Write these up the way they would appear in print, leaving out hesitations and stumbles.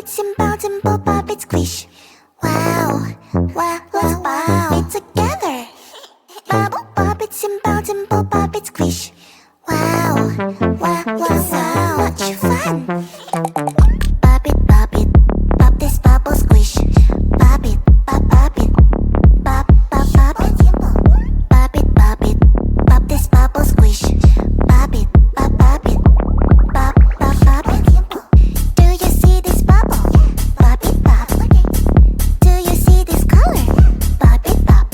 it, simple, dimple, pop it, squish. Wow, wow, wow, wow. It together. Bubble, pop it, simple, dimple, pop it, squish. Wow, wow, wow, so much fun. Pop it, pop this bubble, squish. Pop it, pop it, pop, pop, pop it. Pop it, pop this bubble, squish. Pop it, pop it, pop, pop, pop it. Do you see this bubble? Pop it, pop. Do you see this color? Pop it, pop.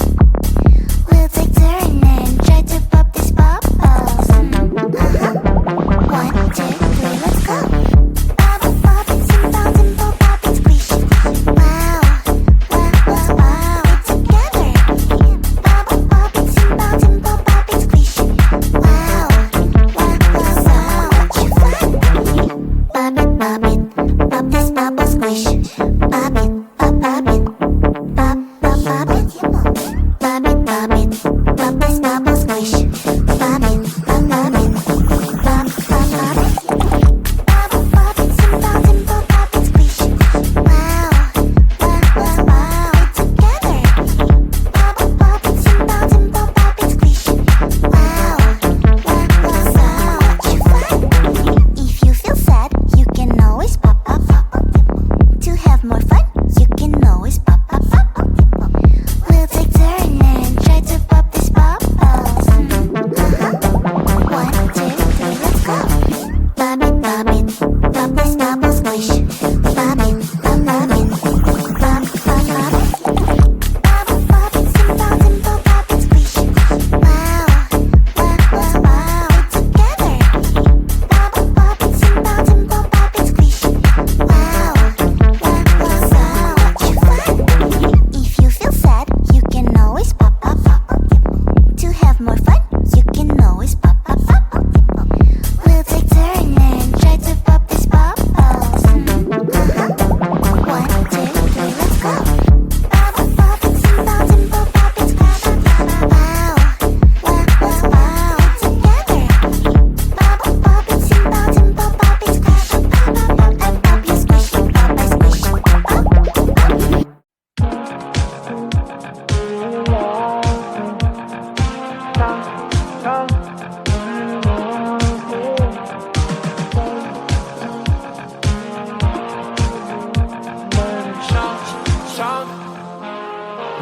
We'll take turn and try to pop this bubbles. 1, 2, 3, let's go. Bubble, pop it, simple, dimple, pop it, squish. Wow, wow, wow, wow. It's together. Bubble, pop it, simple, dimple, pop it, squish. Wow, wow, wow, so much fun. Pop it, pop this bubble, squish. Pop it, pop it, pop, pop, pop it. Pop it, pop this bubble, squish. Pop it, pop it, pop, pop, pop it. Bubble, pop it, simple, dimple, pop it, squish. Wow, wow, wow, wow. It's together. Bubble, pop it, simple, dimple, pop it, squish. Wow, wow, wow, so much fun. If you feel sad, you can always pop, pop, pop. To have more fun, you can always pop, pop, pop. We'll take turn and try to pop this bubbles. 1, 2, 3, let's go. Pop it, pop this bubble, squish. Pop it, pop it, pop, pop, pop it. Bubble, pop it, simple, dimple, pop it, squish. Wow, wow, wow, wow. It's together. Bubble, pop it, simple, dimple, pop it, squish. Wow, wow, wow, so much fun. If you feel sad, you can always pop, pop, pop. To have more fun, you can always pop, pop, pop. We'll take turn and try to pop this bubbles. 1, 2, 3, let's go. Bubble, pop it, simple, dimple, pop it, squish. Wow, wow, wow, wow. It's together. Bubble, pop it, simple, dimple, pop it, squish. And pop you squish, pop I squish.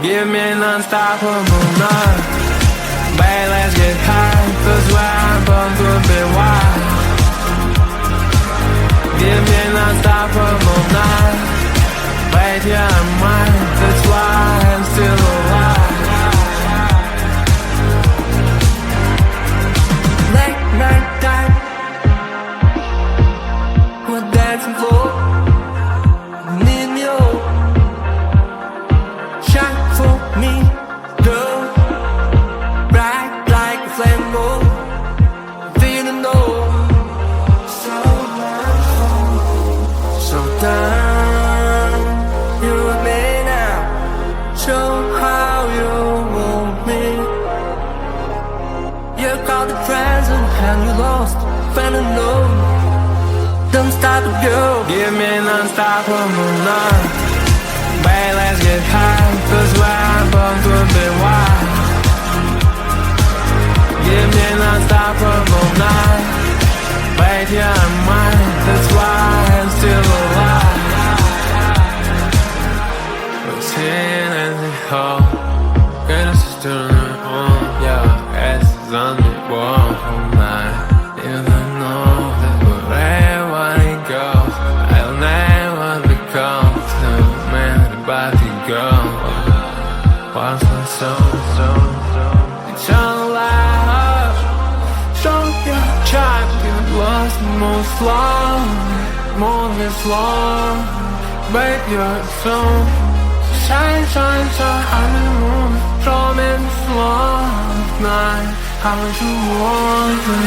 Give me an unstoppable night. Babe, let's get high, 'cause where I'm born could be wild. Give me an unstoppable night. Wait, yeah, I'm mine, that's why I'm still alive. Late night time, we're dancing floor. Need me all. Shine for me, girl. Bright like a flame gold. Didn't know. So much fun. So down, you and me now. Show how you want me. You caught the present and you lost. Fell in love. Don't stop, girl. Give me an unstoppable night. Babe, let's get high, 'cause where I'm born could be wild. Give me an unstoppable night. Wait, yeah, I'm mine, that's why I'm still alive. Routine and the whole goodness is doing on. Yeah, S is on the wall all night. Even know that wherever it goes, I'll never become the man about to go. What's my soul? Eternal life. Show your child you lost most long, more this long. Break your soul. Shine, shine, shine on the moon. Show me this long night. How you want me?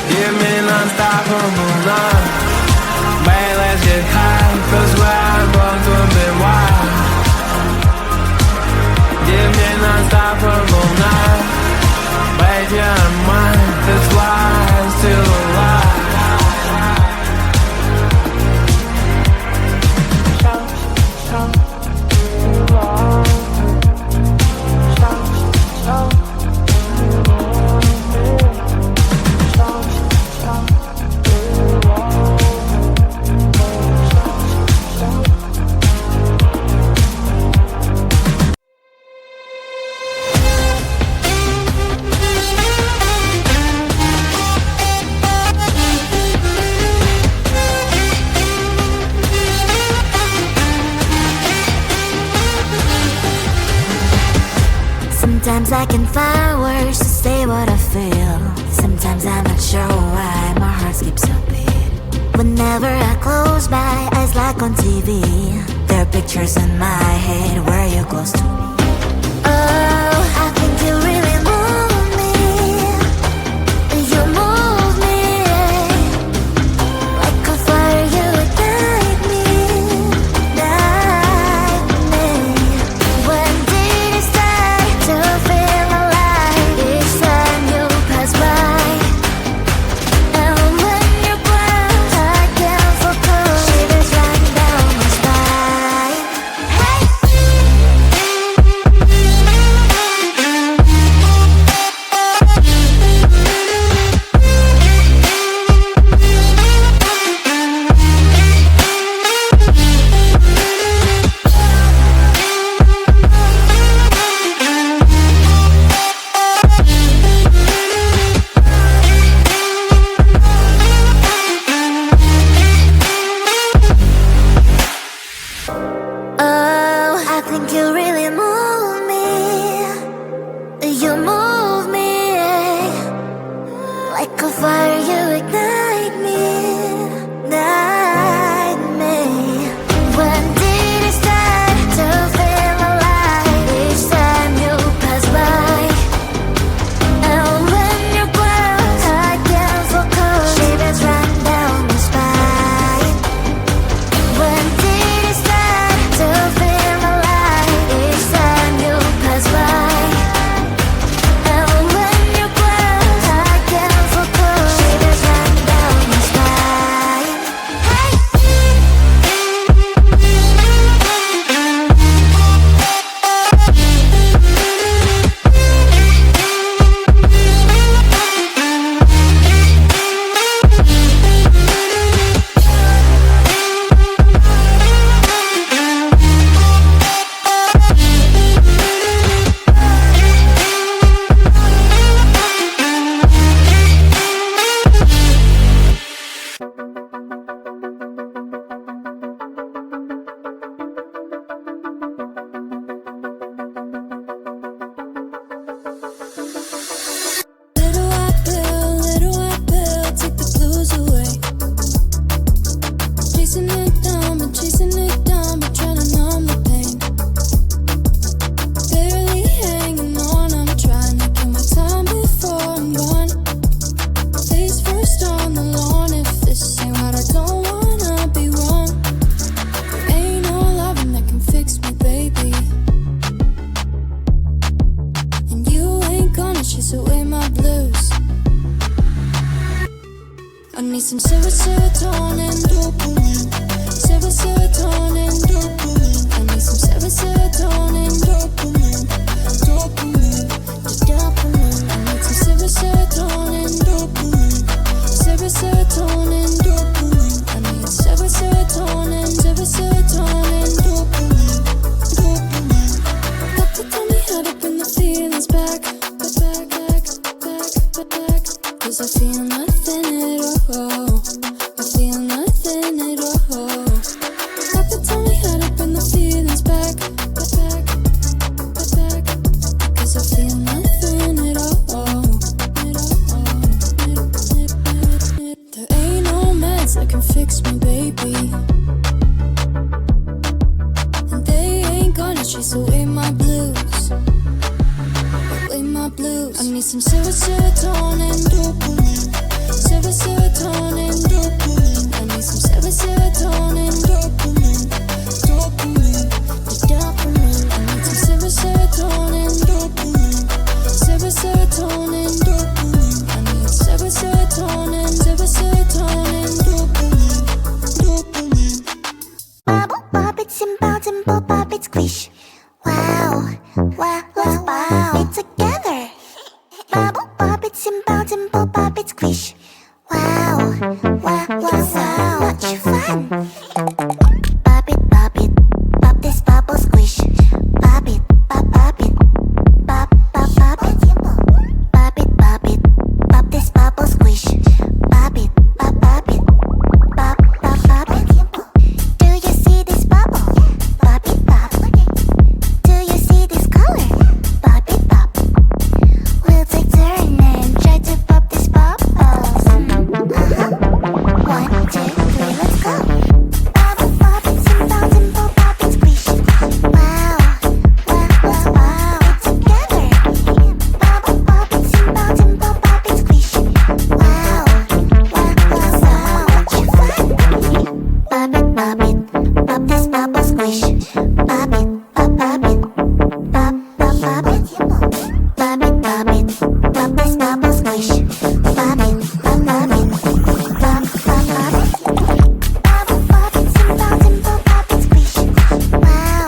Give me an unstoppable love. Sometimes I can find words to say what I feel. Sometimes I'm not sure why my heart skips a beat. Whenever I close my eyes like on TV, there are pictures in my head where you're close to me. Oh, I think you really move me. You move me like a fire, you ignite me, ignite me. When did it start to feel alive? Each time you pass by, and when you're close, I can't focus. Shivers run down my spine. Hey. Oh, I think you really move me. You move me like a fire, you ignite me, ignite me. When did it start to feel alive? Each time you pass by, and when you're close, I can't focus. Shivers run down my spine. When did it start to feel alive? Each time you pass by, and when you're close, I can't focus. Shivers run down my spine. Hey. Little white pill, take the blues away. Chasing it down, but trying to numb the pain. Barely hanging on, I'm trying to kill my time before I'm gone. Face first on the lawn, if this ain't right, I don't wanna be wrong. There ain't no loving that can fix me, baby. And you ain't gonna chase away my blues. I need some serotonin, dopamine. Serotonin, dopamine. I need some serotonin, dopamine. Dopamine, the dopamine. I need some serotonin, dopamine. Serotonin, dopamine. I need serotonin, dopamine. Dopamine. Doctor told me how to bring the feelings back. Cause I feel nothing at all. I feel nothing at all. Doctor told me how to bring the feelings back. Cause I feel nothing at all. There ain't no meds that can fix me, baby. And they ain't gonna chase away my blues. Away my blues. I need some serotonin, dopamine. Serotonin, dopamine. I need some serotonin, dopamine. Dopamine, the dopamine. I need some serotonin, dopamine. Serotonin, dopamine. I need serotonin, dopamine. Dopamine. Bubble pop, it's simple pop, it's squish. Wow, wow, wow, wow. It's together. Bubble pop, it's simple pop, it's squish. Wow, wow, wow, so much fun. Pop it, pop this bubble squish. Pop it, pop it, pop it. Pop it, pop this bubble squish. Pop it, pop it, pop it. Do you see this bubble? Pop it, pop. Do you see this color? Pop it, pop. Pop it, pop it, pop this bubble squish. Pop it, pop, pop it, pop, pop, pop it. Pop it, pop it, pop this bubble squish. Pop it, pop, pop it, pop, pop, pop it. Pop it, pop it, simple, simple, pop it, squish. Wow,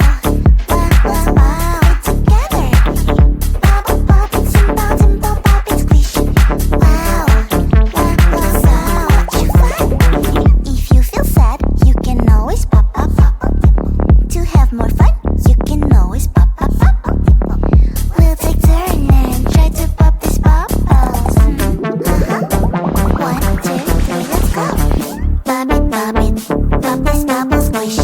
wow, wow, wow, it's together. Pop it, pop it, simple, simple, pop it, squish. Wow, wow, wow, so much fun. If you feel sad, you can always pop, pop, pop. To have more fun, you can always pop, pop, pop. We'll take turn and try to pop these bubbles. 1, 2, 3, let's go. Pop it, pop it, pop this bubble squish.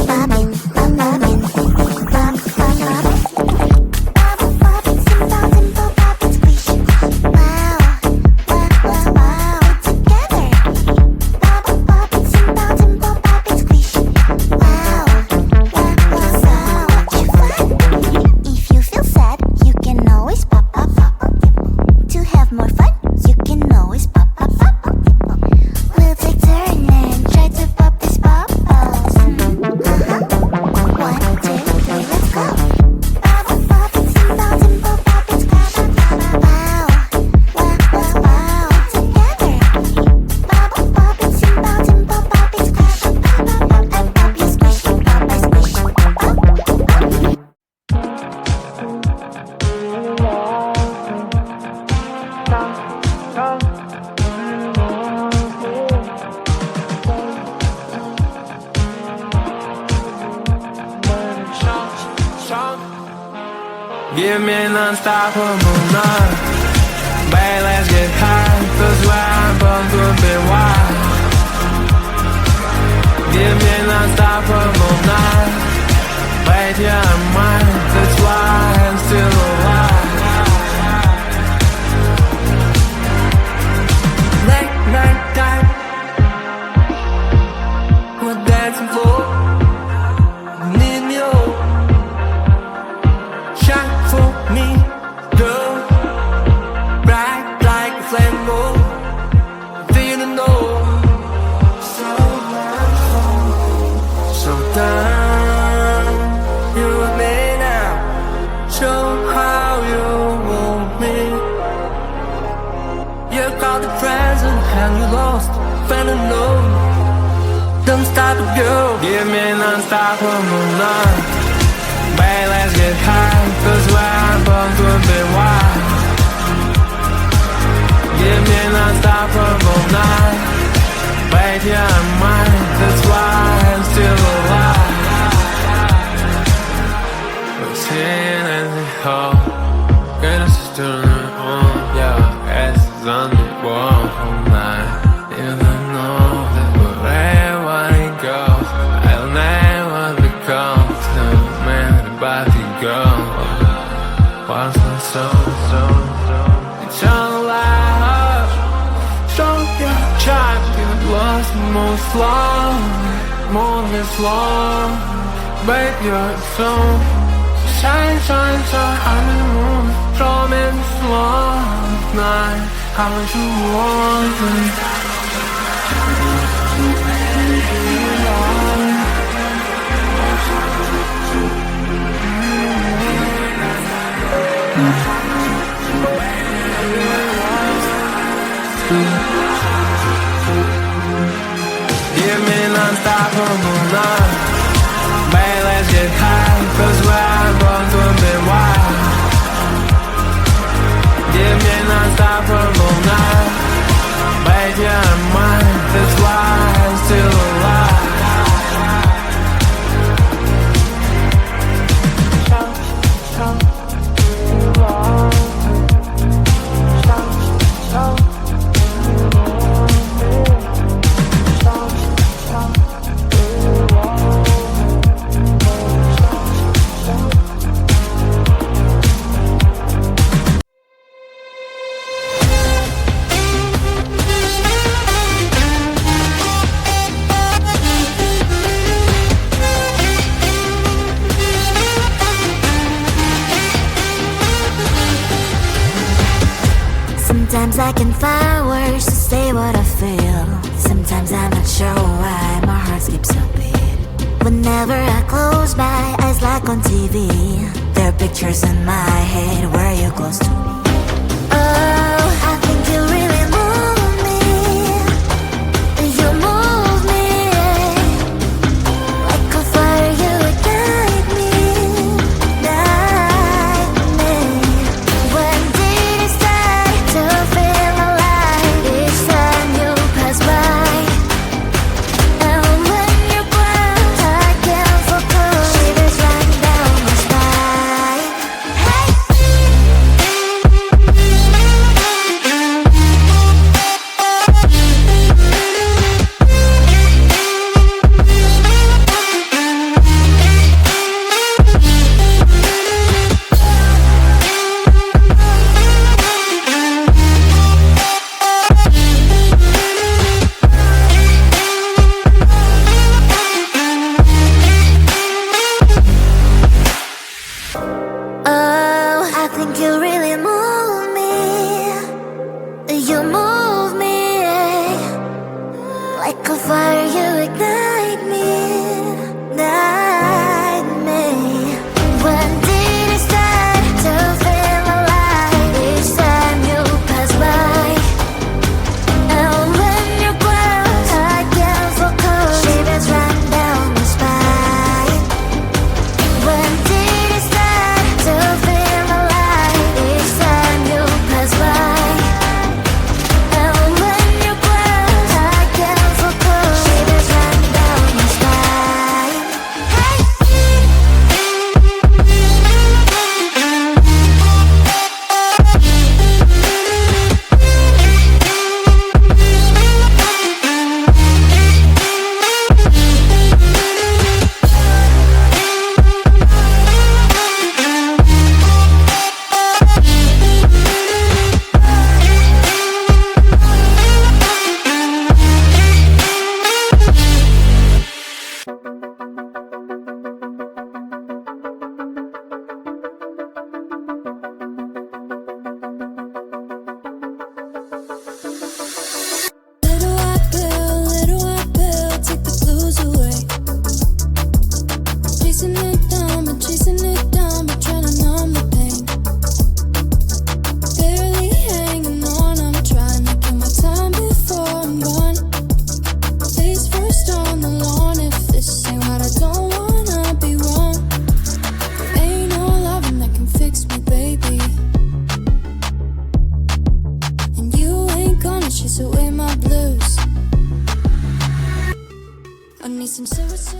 Pop it, pop, pop it, pop, pop, pop it. Pop it, pop it, simple, simple, pop it, squish. Wow, wow, wow, wow, it's together. Pop it, pop it, simple, simple, pop it, squish. Wow, wow, wow, so much fun. If you feel sad, you can always pop, pop, pop. To have more fun, you can always pop, pop, pop. We'll take turn and try to pop these bubbles. 1, 2, 3, let's go. Pop it, pop it, simple, simple, pop it, squish. Wow, wow, wow, wow, it's together. Pop it, pop it, simple, simple, pop it, squish. Pop, pop, pop, pop, you squish, pop, I squish, pop. Give me an unstoppable night. Babe, let's get high, 'cause we're both a bit wild. Give me an unstoppable night. Babe, yeah, I'm mine, that's why I'm still alive. Late night time, we're dancing floor. Need me all. Shine for me, girl. Bright like a flame, oh. Feeling low. So much fun. So down, you and me now. Show how you want me. You caught the present and you lost, fell in love. Don't stop, girl. Give me an unstoppable night. Babe, let's get high, 'cause we're both a bit wild. Give me an unstoppable night. Babe, yeah, I'm mine, that's why I'm still alive. We're sitting in the hall, greatest is doing on, yeah, ass is on the wall all night. Even know that wherever it goes, I'll never become the man about to go. What's my soul? It's all life. Show your child you lost most long, more than long. Babe, you're so shine, shine, shine. I'm in the moon, draw me slow night. How much you want me? Give me an unstoppable night. Babe, let's get high, 'cause we're both a bit wild. Give me an unstoppable night. Babe, yeah, I'm mine, that's why I'm still alive. Sometimes I can find words to say what I feel. Sometimes I'm not sure why my heart skips a beat. Whenever I close my eyes like on TV, there are pictures in my head where you're close to me. Oh, I think you really move me. You move me like a fire, you ignite me, ignite me. When did it start to feel alive? Each time you pass by, and when you're close, I can't focus. Shivers run down my spine. Hey. Oh, I think you really move me. You move me like a fire, you ignite me, ignite me. When did it start to feel alive? Each time you pass by, and when you're close, I can't focus. Shivers run down my spine. When did it start to feel alive? Each time you pass by, and when you're close, I can't focus. Shivers run down my spine. Hey. Little white pill, take the blues away. Chasing it down, but trying to numb the pain. Barely hanging on, I'm trying to kill my time before I'm gone. Face first on the lawn, if this ain't right, I don't wanna be wrong. There ain't no loving that can fix me, baby. And you ain't gonna chase away my blues. I need some serious